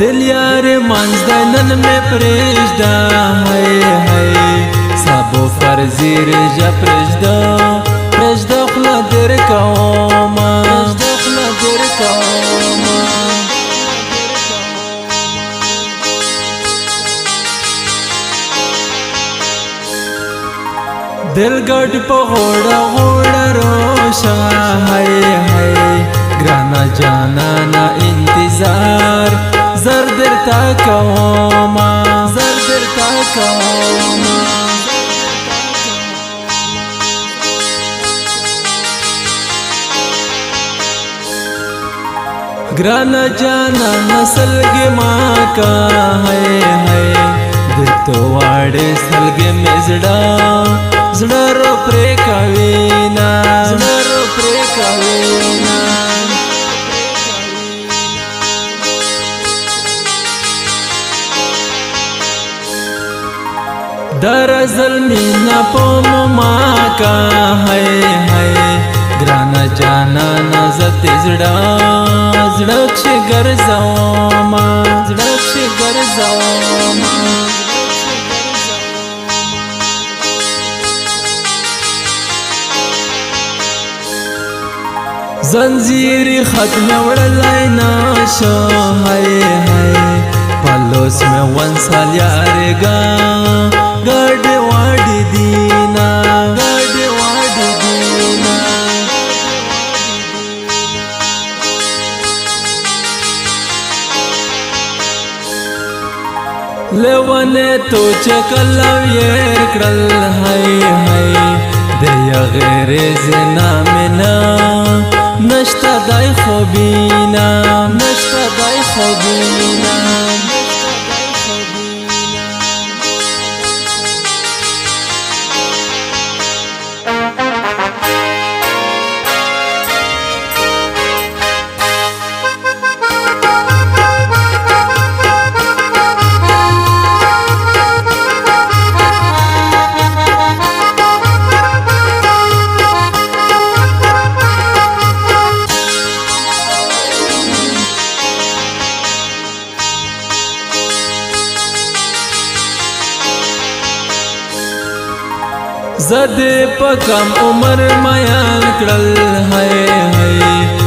दिल यार मंजदन में प्रेजदा है सबो फर्जी रजा प्रेजदा खला दर कौमा दिल गढ़ पगोड़ा घोड़ा रोशा है ग्राना जाना ना इंतजार जरदर ताकौमा ग्राना जाना नसल के माँ का है दिल तो वाड़े सलगे में जड़ा रो प्रे कवीना दरअसल मीना पोम माँ का है ग्राना जाना नजत जड़क्ष गर जाओमा जंजीरी खत्म वड़लाइना शो है पलोस में वन साल यारेगा गड वाड़ी दीना लेवने तो चकलव येर क्रल है दया गैरे जना मिना नष्टा दाई खोबीना ज़दे पकम उमर मयान क्रल है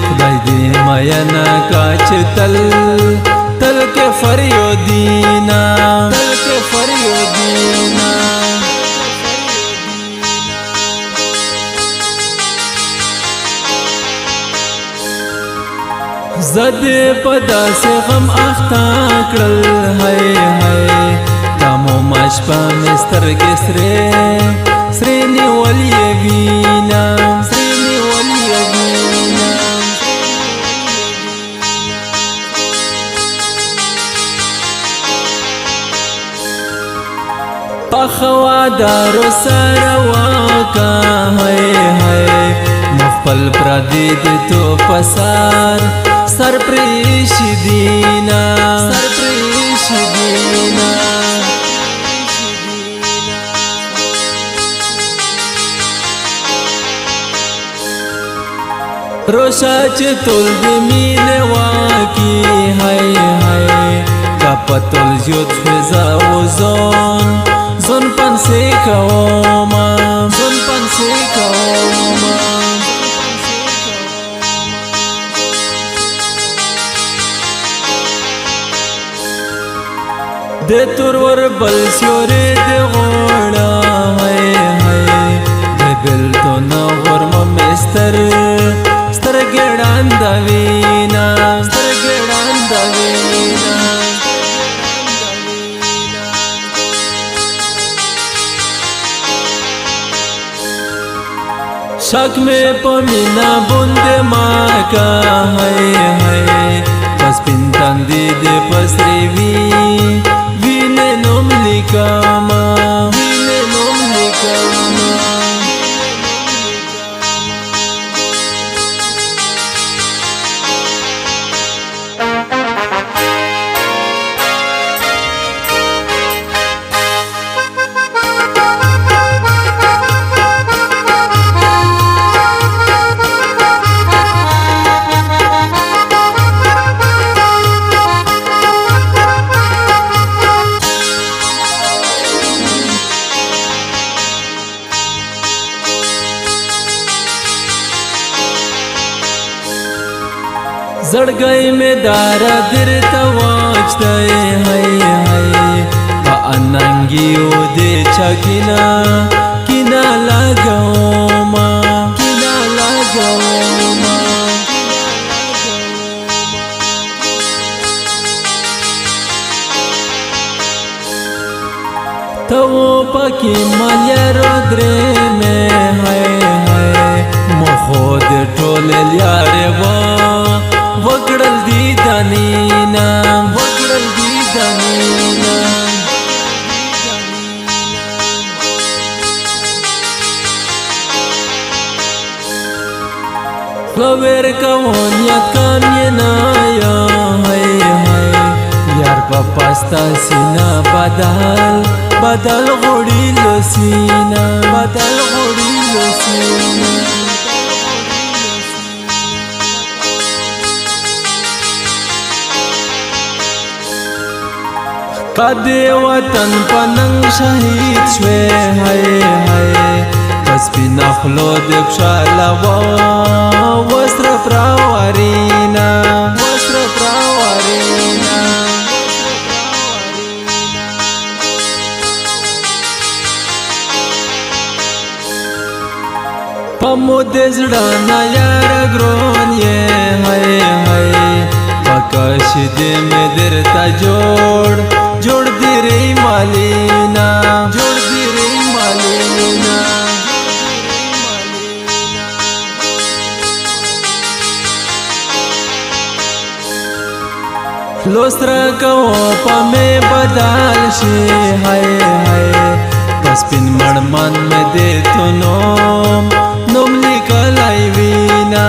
खुदाई दे मयना काच तल के फरियो दीना ज़दे पदा से गम अख्ता क्रल है तामो मशपा मिस्तर गिसरे श्रेणी वलिय बीना पखवादारो सरवा का है मुखपल प्रदीद तो पसार सरप्रेश दीना रोशाच तुल्द मीने वाकी है कपतुल युद्ध फिजाओ जोन पन से कौमा दे तुरवर बल स्योरे दे गोड़ा है दे बिल तो न वर्म मिस्तर गेड़ान दवीना शक में पमीना बुंदे माँ का है बस पिंतन दीदे पसरे वीने नोम लिकामा زړګی مې دارا درته واچتی هی هی په اننګیو دې چا کینا لګوما تو پکی مالیارو درې مې هی مخو دې ټول لیارې وکړل دي دنینا خلویر کوون یاد کم یې نه یا یار په پاستا سینا بدل غوړي لسینا قدی وطن پننګ شهید شوی هی پس بنا خلو د بشاله وسرف راورینا پمو د زړه نه یار ګرون یې هی پکاش دې مې درته جوړ دې مالینا لوسترا کو پمې بدل شي هی پس پین مړمن مې دې تو نوم لیکلای وینا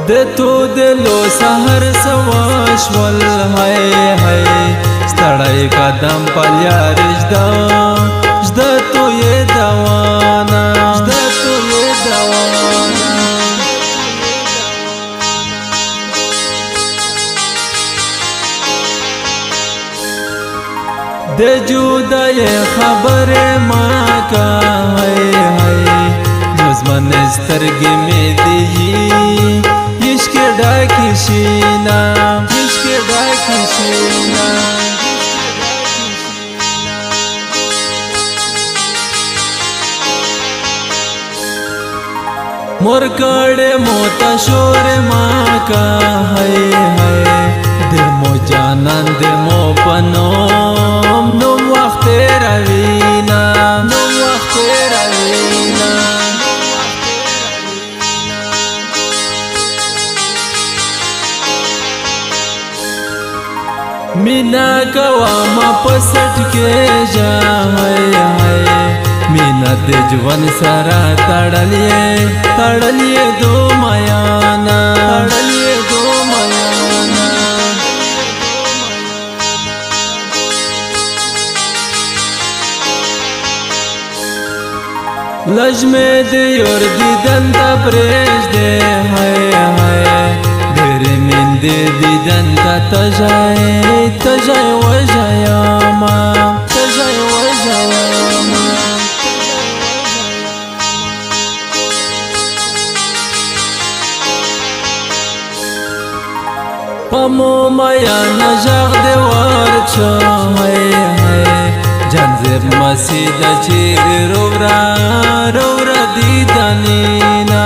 د تو دلو سحر سواشول هی ستړی قدم پلیار جدا تو یې دوانا د جدای خبر ما کا هی نظمن سترګې مې دی عشق ډاکی شینا مور کړه موتا شور ما کا هی د مو جانان د مو پنوم نو وخت راوینا مینا کوا ما پسټ کې جا مینا د ژوند سره تړلې دو میانا لږ مې د یور دیدن ته پرېږدې ډېرې میندې دیدن ته تږی وژیمه په مو میان غږ دې ورچو جانزب مسید چیرې روورا دیدنینا